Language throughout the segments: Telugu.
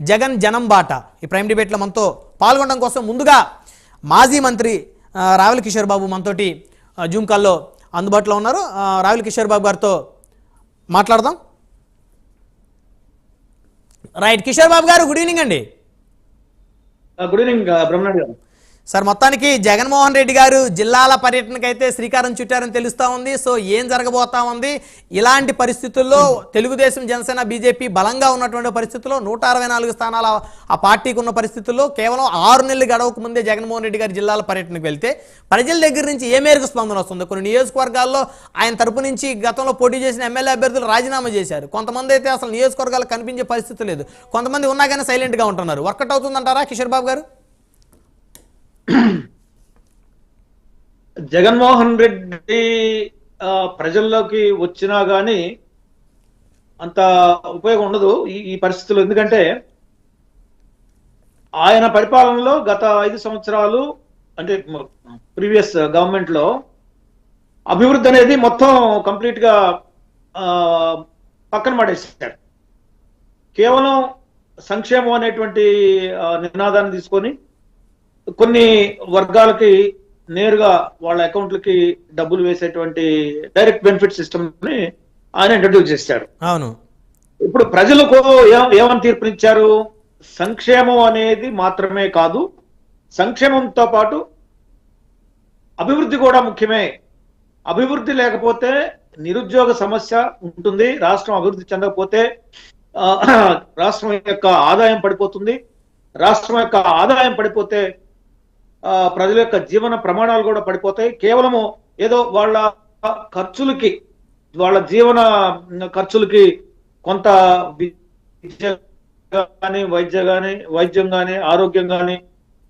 జగన్ జనం బాట ఈ ప్రైమ్ డిబేట్లో మనతో పాల్గొనడం కోసం ముందుగా మాజీ మంత్రి రావెల కిషోర్ బాబు మనతోటి జూమ్ కాల్లో అందుబాటులో ఉన్నారు. రావెల కిషోర్ బాబు గారితో మాట్లాడదాం. రైట్, కిషోర్ బాబు గారు గుడ్ ఈవినింగ్ అండి. గుడ్ ఈవినింగ్ బ్రహ్మనాయుడు గారు. సార్, మొత్తానికి జగన్మోహన్ రెడ్డి గారు జిల్లాల పర్యటనకైతే శ్రీకారం చుట్టారని తెలుస్తూ ఉంది. సో ఏం జరగబోతా ఉంది? ఇలాంటి పరిస్థితుల్లో తెలుగుదేశం, జనసేన, బీజేపీ బలంగా ఉన్నటువంటి పరిస్థితుల్లో 164 స్థానాల ఆ పార్టీకి ఉన్న పరిస్థితుల్లో కేవలం 6 నెలలు గడవక ముందే జగన్మోహన్ రెడ్డి గారు జిల్లాల పర్యటనకు వెళ్తే ప్రజల దగ్గర నుంచి ఏ మేరకు స్పందన వస్తుంది? కొన్ని నియోజకవర్గాల్లో ఆయన తరపు నుంచి గతంలో పోటీ చేసిన ఎమ్మెల్యే అభ్యర్థులు రాజీనామా చేశారు. కొంతమంది అయితే అసలు నియోజకవర్గాలు కనిపించే పరిస్థితి లేదు. కొంతమంది ఉన్నా కానీ సైలెంట్గా ఉంటున్నారు. వర్కౌట్ అవుతుందంటారా కిషోర్ బాబు గారు? జగన్మోహన్ రెడ్డి ప్రజల్లోకి వచ్చినా గానీ అంత ఉపయోగం ఉండదు ఈ పరిస్థితుల్లో. ఎందుకంటే ఆయన పరిపాలనలో గత 5 సంవత్సరాలు అంటే ప్రీవియస్ గవర్నమెంట్ లో అభివృద్ధి అనేది మొత్తం కంప్లీట్ గా పక్కన పడేసాడు. కేవలం సంక్షేమం అనేటువంటి నినాదాన్ని తీసుకొని కొన్ని వర్గాలకి నేరుగా వాళ్ళ అకౌంట్లకి డబ్బులు వేసేటువంటి డైరెక్ట్ బెనిఫిట్ సిస్టమ్ ని ఆయన ఇంట్రడ్యూస్ చేశారు. అవును. ఇప్పుడు ప్రజలకు ఏమని తీర్పునిచ్చారు? సంక్షేమం అనేది మాత్రమే కాదు, సంక్షేమంతో పాటు అభివృద్ధి కూడా ముఖ్యమే. అభివృద్ధి లేకపోతే నిరుద్యోగ సమస్య ఉంటుంది. రాష్ట్రం అభివృద్ధి చెందకపోతే రాష్ట్రం యొక్క ఆదాయం పడిపోతుంది. రాష్ట్రం యొక్క ఆదాయం పడిపోతే ప్రజల యొక్క జీవన ప్రమాణాలు కూడా పడిపోతాయి. కేవలము ఏదో వాళ్ళ ఖర్చులకి, వాళ్ళ జీవన ఖర్చులకి కొంత విద్య కానీ, వైద్యం కానీ, ఆరోగ్యం కానీ,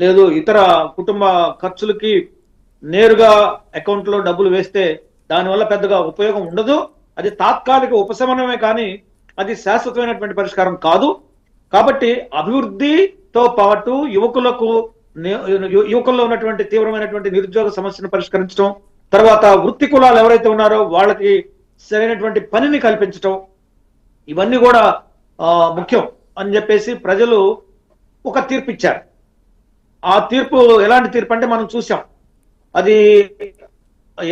లేదు ఇతర కుటుంబ ఖర్చులకి నేరుగా అకౌంట్ లో డబ్బులు వేస్తే దానివల్ల పెద్దగా ఉపయోగం ఉండదు. అది తాత్కాలిక ఉపశమనమే కానీ అది శాశ్వతమైనటువంటి పరిష్కారం కాదు. కాబట్టి అభివృద్ధితో పాటు యువకుల్లో ఉన్నటువంటి తీవ్రమైనటువంటి నిరుద్యోగ సమస్యను పరిష్కరించడం, తర్వాత వృత్తి కులాలు ఎవరైతే ఉన్నారో వాళ్ళకి సరైనటువంటి పనిని కల్పించడం, ఇవన్నీ కూడా ముఖ్యం అని చెప్పేసి ప్రజలు ఒక తీర్పు ఇచ్చారు. ఆ తీర్పు ఎలాంటి తీర్పు అంటే మనం చూసాం, అది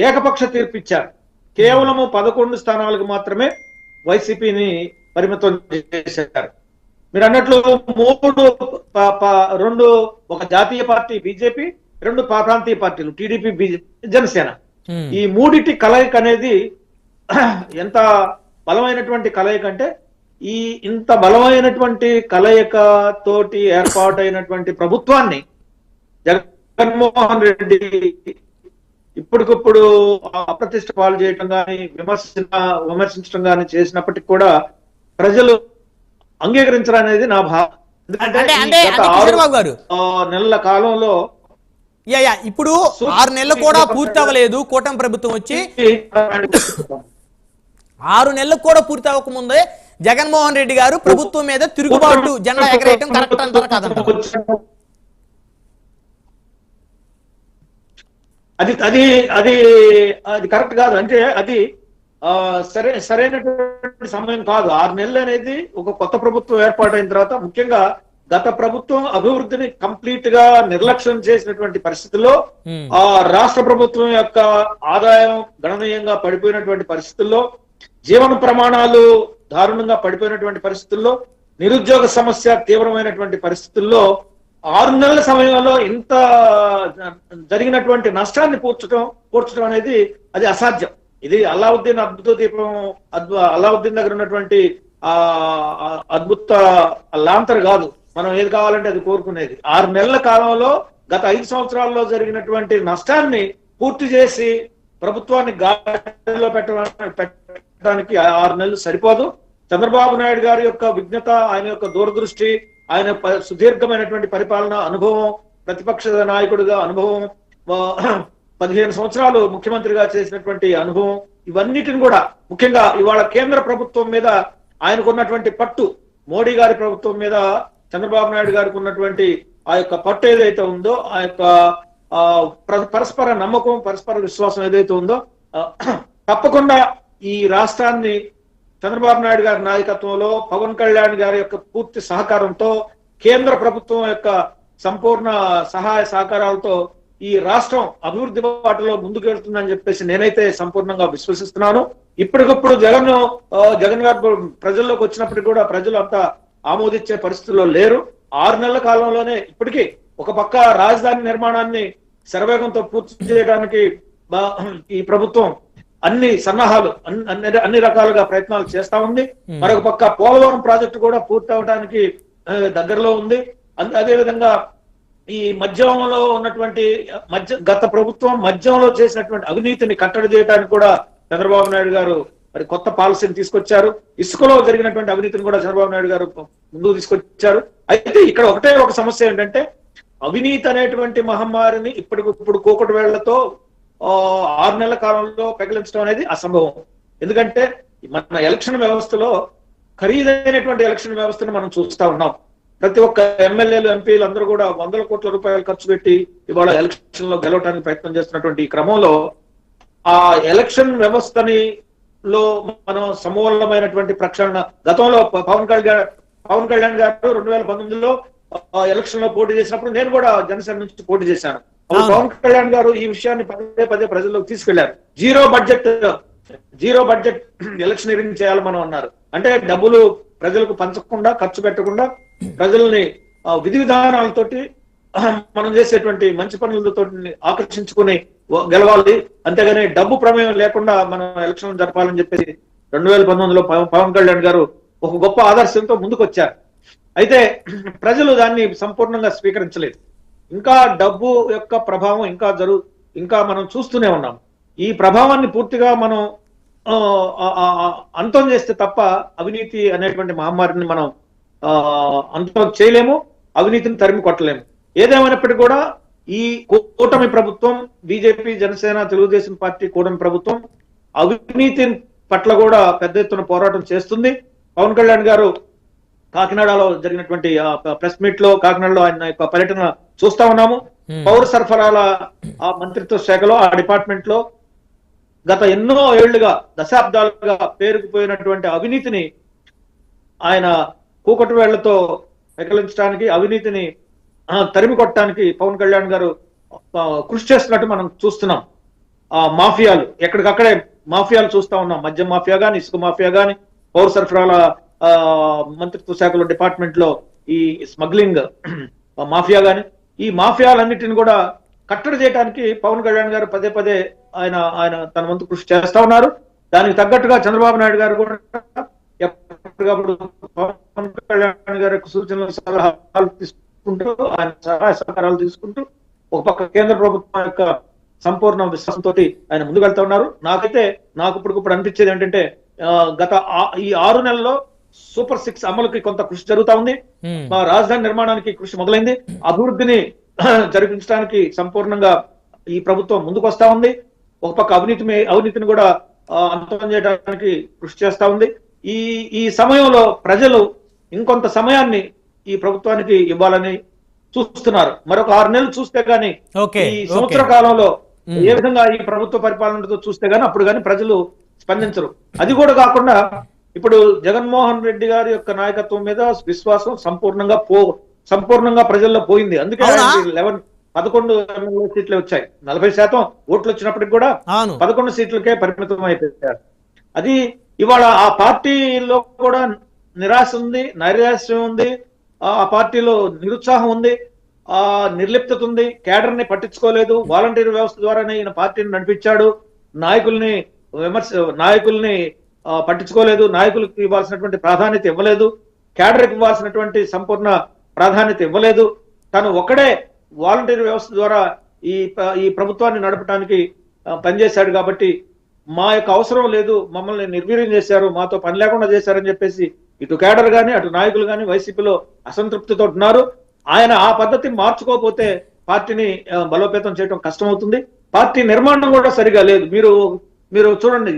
ఏకపక్ష తీర్పు ఇచ్చారు. కేవలము 11 స్థానాలకు మాత్రమే వైసీపీని పరిమితం చేశారు. మీరు అన్నట్లు 2 ఒక జాతీయ పార్టీ బీజేపీ, 2 ప్రాంతీయ పార్టీలు టీడీపీ, జనసేన, ఈ మూడిటి కలయిక అనేది ఎంత బలమైనటువంటి కలయిక అంటే ఇంత బలమైనటువంటి కలయిక తోటి ఏర్పాటైనటువంటి ప్రభుత్వాన్ని జగన్మోహన్ రెడ్డి ఇప్పటికప్పుడు అప్రతిష్ట పాలు చేయటం కానీ, విమర్శించడం కానీ చేసినప్పటికీ కూడా ప్రజలు అంగీకరించాలనేది నా భావన. ఎందుకంటే 6 నెలల కాలంలో ఇప్పుడు 6 నెలలు కూడా పూర్తి అవ్వలేదు. కూటమి ప్రభుత్వం వచ్చి 6 నెలలు కూడా పూర్తి అవ్వకముందే జగన్మోహన్ రెడ్డి గారు ప్రభుత్వం మీద తిరుగుబాటు జెండా ఎగరేయటం కరెక్ట్ అంటారు కాదంటారు? అది అది అది అది కరెక్ట్ కాదు. అంటే అది సరైనటువంటి సమయం కాదు. 6 నెలలు అనేది ఒక కొత్త ప్రభుత్వం ఏర్పాటైన తర్వాత, ముఖ్యంగా గత ప్రభుత్వం అభివృద్ధిని కంప్లీట్ గా నిర్లక్ష్యం చేసినటువంటి పరిస్థితుల్లో, ఆ రాష్ట్ర ప్రభుత్వం యొక్క ఆదాయం గణనీయంగా పడిపోయినటువంటి పరిస్థితుల్లో, జీవన ప్రమాణాలు దారుణంగా పడిపోయినటువంటి పరిస్థితుల్లో, నిరుద్యోగ సమస్య తీవ్రమైనటువంటి పరిస్థితుల్లో 6 నెలల సమయంలో ఇంత జరిగినటువంటి నష్టాన్ని పూడ్చడం అనేది అది అసాధ్యం. ఇది అల్లావుద్దీన్ అద్భుత దీపం, అల్లావుద్దీన్ దగ్గర ఉన్నటువంటి అద్భుత లాంతర్ కాదు. మనం ఏది కావాలంటే అది కోరుకునేది. 6 నెలల కాలంలో గత 5 సంవత్సరాల్లో జరిగినటువంటి నష్టాన్ని పూర్తి చేసి ప్రభుత్వాన్ని గాడిలో పెట్టడానికి 6 నెలలు సరిపోదు. చంద్రబాబు నాయుడు గారి యొక్క విజ్ఞత, ఆయన యొక్క దూరదృష్టి, ఆయన సుదీర్ఘమైనటువంటి పరిపాలన అనుభవం, ప్రతిపక్ష నాయకుడిగా అనుభవం, 15 సంవత్సరాలు ముఖ్యమంత్రిగా చేసినటువంటి అనుభవం, ఇవన్నిటిని కూడా ముఖ్యంగా ఇవాళ కేంద్ర ప్రభుత్వం మీద ఆయనకున్నటువంటి పట్టు, మోడీ గారి ప్రభుత్వం మీద చంద్రబాబు నాయుడు గారికి ఉన్నటువంటి ఆ యొక్క పట్టు ఏదైతే ఉందో, ఆ యొక్క పరస్పర నమ్మకం, పరస్పర విశ్వాసం ఏదైతే ఉందో, తప్పకుండా ఈ రాష్ట్రాన్ని చంద్రబాబు నాయుడు గారి నాయకత్వంలో పవన్ కళ్యాణ్ గారి యొక్క పూర్తి సహకారంతో కేంద్ర ప్రభుత్వం యొక్క సంపూర్ణ సహాయ సహకారాలతో ఈ రాష్ట్రం అభివృద్ధి బాటలో ముందుకు వెళ్తుందని చెప్పేసి నేనైతే సంపూర్ణంగా విశ్వసిస్తున్నాను. ఇప్పటికప్పుడు జగన్ గారు ప్రజల్లోకి వచ్చినప్పటికీ కూడా ప్రజలు అంతా ఆమోదించే పరిస్థితుల్లో లేరు. 6 నెలల కాలంలోనే ఇప్పటికీ ఒక పక్క రాజధాని నిర్మాణాన్ని శరవేగంతో పూర్తి చేయడానికి ఈ ప్రభుత్వం అన్ని సన్నాహాలు అన్ని రకాలుగా ప్రయత్నాలు చేస్తా ఉంది. మరొక పక్క పోలవరం ప్రాజెక్టు కూడా పూర్తి అవడానికి దగ్గరలో ఉంది. అదే విధంగా ఈ మద్యంలో ఉన్నటువంటి గత ప్రభుత్వం మద్యంలో చేసినటువంటి అవినీతిని కట్టడి చేయడానికి కూడా చంద్రబాబు నాయుడు గారు మరి కొత్త పాలసీని తీసుకొచ్చారు. ఇసుకలో జరిగినటువంటి అవినీతిని కూడా చంద్రబాబు నాయుడు గారు ముందుకు తీసుకొచ్చారు. అయితే ఇక్కడ ఒకటే ఒక సమస్య ఏంటంటే అవినీతి అనేటువంటి మహమ్మారిని ఇప్పటికిప్పుడు కూకటి వేళ్లతో 6 నెలల కాలంలో పెకిలించడం అనేది అసంభవం. ఎందుకంటే మన ఎలక్షన్ వ్యవస్థలో ఖరీదైనటువంటి ఎలక్షన్ వ్యవస్థను మనం చూస్తా ఉన్నాం. ప్రతి ఒక్క ఎమ్మెల్యేలు ఎంపీలు అందరూ కూడా 100 కోట్ల రూపాయలు ఖర్చు పెట్టి ఇవాళ ఎలక్షన్ లో గెలవడానికి ప్రయత్నం చేస్తున్నటువంటి ఈ క్రమంలో ఆ ఎలక్షన్ వ్యవస్థని మనం సమూలమైనటువంటి ప్రక్షాళన గతంలో పవన్ కళ్యాణ్ గారు 2019లో ఎలక్షన్ లో పోటీ చేసినప్పుడు నేను కూడా జనసేన నుంచి పోటీ చేశాను. పవన్ కళ్యాణ్ గారు ఈ విషయాన్ని పదే ప్రజల్లోకి తీసుకెళ్లారు. జీరో బడ్జెట్ ఎలక్షనీరింగ్ చేయాలి మనం అన్నారు. అంటే డబ్బులు ప్రజలకు పంచకుండా ఖర్చు పెట్టకుండా ప్రజల్ని విధి విధానాలతోటి మనం చేసేటువంటి మంచి పనులతో ఆకర్షించుకుని గెలవాలి, అంతేగాని డబ్బు ప్రమేయం లేకుండా మనం ఎలక్షన్ జరపాలని చెప్పేసి 2019లో పవన్ కళ్యాణ్ గారు ఒక గొప్ప ఆదర్శంతో ముందుకు వచ్చారు. అయితే ప్రజలు దాన్ని సంపూర్ణంగా స్వీకరించలేదు. ఇంకా డబ్బు యొక్క ప్రభావం ఇంకా మనం చూస్తూనే ఉన్నాం. ఈ ప్రభావాన్ని పూర్తిగా మనం అంతం చేస్తే తప్ప అవినీతి అనేటువంటి మహమ్మారిని మనం అంతం చేయలేము, అవినీతిని తరిమి కొట్టలేము. ఏదేమైనప్పటికీ కూడా ఈ కూటమి ప్రభుత్వం బీజేపీ, జనసేన, తెలుగుదేశం పార్టీ కూటమి ప్రభుత్వం అవినీతి పట్ల కూడా పెద్ద ఎత్తున పోరాటం చేస్తుంది. పవన్ కళ్యాణ్ గారు కాకినాడలో జరిగినటువంటి ప్రెస్ మీట్ లో కాకినాడలో ఆయన యొక్క పర్యటన చూస్తా ఉన్నాము. పౌర సరఫరాల మంత్రిత్వ శాఖలో ఆ డిపార్ట్మెంట్ లో గత ఎన్నో ఏళ్లుగా దశాబ్దాలుగా పేరుకుపోయినటువంటి అవినీతిని ఆయన కూకటి వేళ్లతో పెకలించడానికి, అవినీతిని తరిమి కొట్టడానికి పవన్ కళ్యాణ్ గారు కృషి చేస్తున్నట్టు మనం చూస్తున్నాం. మాఫియాలు ఎక్కడికక్కడే మాఫియాలు చూస్తా ఉన్నాం. మద్యం మాఫియా గాని, ఇసుక మాఫియా గాని, పౌర సరఫరాల మంత్రిత్వ శాఖలో డిపార్ట్మెంట్ లో ఈ స్మగ్లింగ్ మాఫియా గాని, ఈ మాఫియాలన్నిటిని కూడా కట్టడి చేయడానికి పవన్ కళ్యాణ్ గారు పదే ఆయన తన వంతు కృషి చేస్తా ఉన్నారు. దానికి తగ్గట్టుగా చంద్రబాబు నాయుడు గారు కూడా ఎప్పటికప్పుడు పవన్ కళ్యాణ్ గారి యొక్క సూచనలు, సలహాలు తీసుకుంటూ, ఆయన సహాయ సహకారాలు తీసుకుంటూ ఒక పక్క కేంద్ర ప్రభుత్వం యొక్క సంపూర్ణ విశ్వాసంతో ఆయన ముందుకు వెళ్తా ఉన్నారు. నాకు ఇప్పుడు అనిపించేది ఏంటంటే గత ఈ 6 నెలల్లో సూపర్ 6 అమలుకి కొంత కృషి జరుగుతా ఉంది. మా రాజధాని నిర్మాణానికి కృషి మొదలైంది. అభివృద్ధిని జరిపించడానికి సంపూర్ణంగా ఈ ప్రభుత్వం ముందుకు వస్తా ఉంది. ఒక పక్క అవినీతిని కూడా అంతం చేయడానికి కృషి చేస్తా ఉంది. ఈ సమయంలో ప్రజలు ఇంకొంత సమయాన్ని ఈ ప్రభుత్వానికి ఇవ్వాలని చూస్తున్నారు. మరొక 6 నెలలు చూస్తే గానీ, ఈ సంవత్సర కాలంలో ఏ విధంగా ఈ ప్రభుత్వ పరిపాలనతో చూస్తే గానీ అప్పుడు గానీ ప్రజలు స్పందించరు. అది కూడా కాకుండా ఇప్పుడు జగన్మోహన్ రెడ్డి గారి యొక్క నాయకత్వం మీద విశ్వాసం సంపూర్ణంగా ప్రజల్లో పోయింది. అందుకే 11 ఎమ్మెల్యే సీట్లే వచ్చాయి. 40% ఓట్లు వచ్చినప్పటికి కూడా 11 సీట్లకే పరిమితం అయిపోయారు. అది ఇవాళ ఆ పార్టీలో కూడా నిరాశ ఉంది, నైరాశ్యం ఉంది, ఆ పార్టీలో నిరుత్సాహం ఉంది, నిర్లిప్తత ఉంది. కేడర్ ని పట్టించుకోలేదు. వాలంటీర్ వ్యవస్థ ద్వారానే ఈయన పార్టీని నడిపించాడు. నాయకుల్ని పట్టించుకోలేదు. నాయకులకు ఇవ్వాల్సినటువంటి ప్రాధాన్యత ఇవ్వలేదు. కేడర్కి ఇవ్వాల్సినటువంటి సంపూర్ణ ప్రాధాన్యత ఇవ్వలేదు. తను ఒక్కడే వాలంటీర్ వ్యవస్థ ద్వారా ఈ ప్రభుత్వాన్ని నడపడానికి పనిచేశాడు. కాబట్టి మా యొక్క అవసరం లేదు, మమ్మల్ని నిర్వీర్యం చేశారు, మాతో పని లేకుండా చేశారని చెప్పేసి ఇటు కేడర్ గాని అటు నాయకులు గాని వైసీపీలో అసంతృప్తితో ఉన్నారు. ఆయన ఆ పద్ధతి మార్చుకోకపోతే పార్టీని బలోపేతం చేయడం కష్టమవుతుంది. పార్టీ నిర్మాణం కూడా సరిగా లేదు. మీరు చూడండి,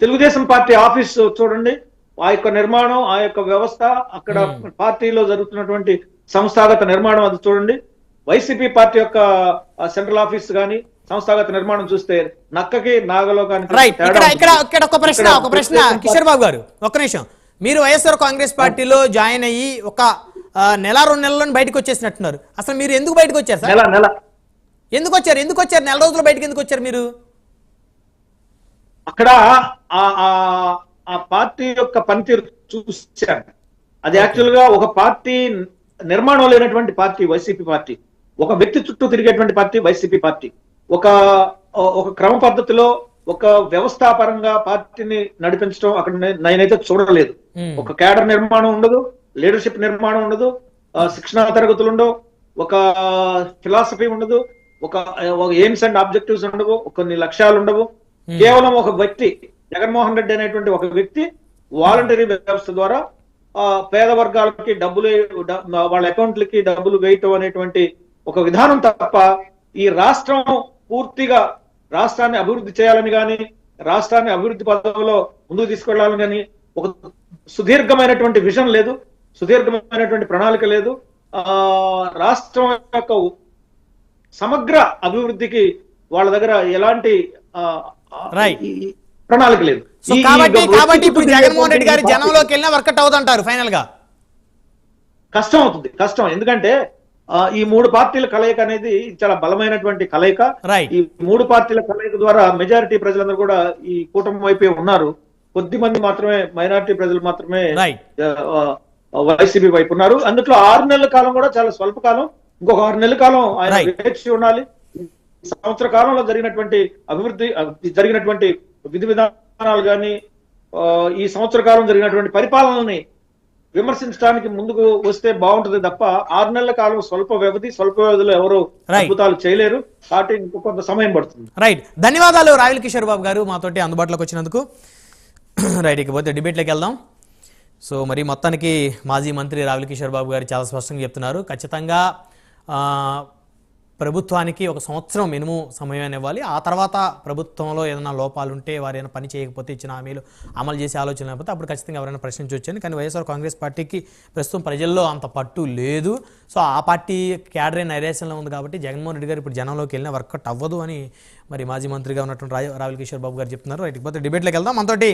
తెలుగుదేశం పార్టీ ఆఫీస్ చూడండి, ఆ యొక్క నిర్మాణం, ఆ యొక్క వ్యవస్థ, అక్కడ పార్టీలో జరుగుతున్నటువంటి సంస్థాగత నిర్మాణం అది చూడండి. వైసీపీ పార్టీ యొక్క సెంట్రల్ ఆఫీస్ కానీ, సంస్థాగత నిర్మాణం చూస్తే నక్కకి నాగలోకానికి రైట్. తేడా ఇక్కడ ఉంటుంది. ఇక్కడ ఇక్కడ ఒక ప్రశ్న ఇక్కడ కిషోర్ బాబు గారు, ఒక్క నిమిషం. మీరు వైఎస్ఆర్ కాంగ్రెస్ పార్టీలో జాయిన్ అయ్యి ఒక నెల 2 నెలల్లో బయటకు వచ్చేసినట్టున్నారు. అసలు మీరు ఎందుకు బయటకు వచ్చారు సార్? నెల ఎందుకు వచ్చారు? నెల రోజులు బయటకు ఎందుకు వచ్చారు మీరు? అక్కడ ఆ పార్టీ యొక్క పనితీరు చూశాను. అది యాక్చువల్ గా ఒక పార్టీ నిర్మాణం లేనటువంటి పార్టీ వైసీపీ పార్టీ, ఒక వ్యక్తి చుట్టూ తిరిగేటువంటి పార్టీ వైసీపీ పార్టీ. ఒక క్రమ పద్ధతిలో ఒక వ్యవస్థాపరంగా పార్టీని నడిపించడం అక్కడ నేనైతే చూడలేదు. ఒక క్యాడర్ నిర్మాణం ఉండదు, లీడర్షిప్ నిర్మాణం ఉండదు, శిక్షణా తరగతులు ఉండవు, ఒక ఫిలాసఫీ ఉండదు, ఒక ఎయిమ్స్ అండ్ ఆబ్జెక్టివ్స్ ఉండవు, కొన్ని లక్ష్యాలు ఉండవు. కేవలం ఒక వ్యక్తి, జగన్మోహన్ రెడ్డి అనేటువంటి ఒక వ్యక్తి వాలంటరీ వ్యవస్థ ద్వారా పేద వర్గాలకి డబ్బులు, వాళ్ళ అకౌంట్లకి డబ్బులు వేయటం అనేటువంటి ఒక విధానం తప్ప ఈ రాష్ట్రం పూర్తిగా రాష్ట్రాన్ని అభివృద్ధి చేయాలని కానీ, రాష్ట్రాన్ని అభివృద్ధి పదంలో ముందుకు తీసుకెళ్లాలని కానీ ఒక సుదీర్ఘమైనటువంటి విజన్ లేదు, సుదీర్ఘమైనటువంటి ప్రణాళిక లేదు. రాష్ట్రం యొక్క సమగ్ర అభివృద్ధికి వాళ్ళ దగ్గర ఎలాంటి ప్రణాళిక లేదు. కాబట్టి ఇప్పుడు జగన్మోహన్ రెడ్డి గారి జనంలోకి వెళ్ళినా వర్కౌట్ అవుతుంటారు ఫైనల్ గా? కష్టం అవుతుంది, కష్టం. ఎందుకంటే ఈ 3 పార్టీల కలయిక అనేది చాలా బలమైనటువంటి కలయిక. ఈ 3 పార్టీల కలయిక ద్వారా మెజారిటీ ప్రజలందరూ కూడా ఈ కూటమి వైపే ఉన్నారు. కొద్ది మంది మాత్రమే, మైనారిటీ ప్రజలు మాత్రమే వైసీపీ వైపు ఉన్నారు. అందులో 6 నెలల కాలం కూడా చాలా స్వల్ప కాలం. ఇంకొక 6 నెలల కాలం ఆయన వేచి ఉండాలి. సంవత్సర కాలంలో జరిగినటువంటి అభివృద్ధి, జరిగినటువంటి విధి విధానాలు కానీ, ఈ సంవత్సర కాలం జరిగినటువంటి పరిపాలనని విమర్శించడానికి ముందుకు వస్తే బాగుంటుంది తప్ప 6 నెలల కాలం స్వల్ప వ్యవధిలో ఎవరు అద్భుతాలు చేయలేరు. కాబట్టి ఇంకో కొంత సమయం పడుతుంది. రైట్. ధన్యవాదాలు రావిల్ కిషోర్ బాబు గారు మాతోటి అందుబాటులోకి వచ్చినందుకు. రైట్, ఇకపోతే డిబేట్లోకి వెళ్దాం. సో మరి మొత్తానికి మాజీ మంత్రి రావిల్ కిషోర్ బాబు గారు చాలా స్పష్టంగా చెప్తున్నారు, ఖచ్చితంగా ప్రభుత్వానికి 1 సంవత్సరం మినిమం సమయం ఇవ్వాలి. ఆ తర్వాత ప్రభుత్వంలో ఏదైనా లోపాలు ఉంటే, వారు ఏదైనా పని చేయకపోతే, ఇచ్చిన హామీలు అమలు చేసే ఆలోచన లేకపోతే అప్పుడు ఖచ్చితంగా ఎవరైనా ప్రశ్నించవచ్చని. కానీ వైఎస్ఆర్ కాంగ్రెస్ పార్టీకి ప్రస్తుతం ప్రజల్లో అంత పట్టు లేదు. సో ఆ పార్టీ క్యాడరే నైరేషన్లో ఉంది కాబట్టి జగన్మోహన్ రెడ్డి గారు ఇప్పుడు జనంలోకి వెళ్ళినా వర్కౌట్ అవ్వదు అని మరి మాజీ మంత్రిగా ఉన్నటువంటి రావిల్ కిషోర్ బాబు గారు చెప్తున్నారు. రైట్, ఇకపోతే డిబేట్లోకి వెళ్దాం. మనతోటి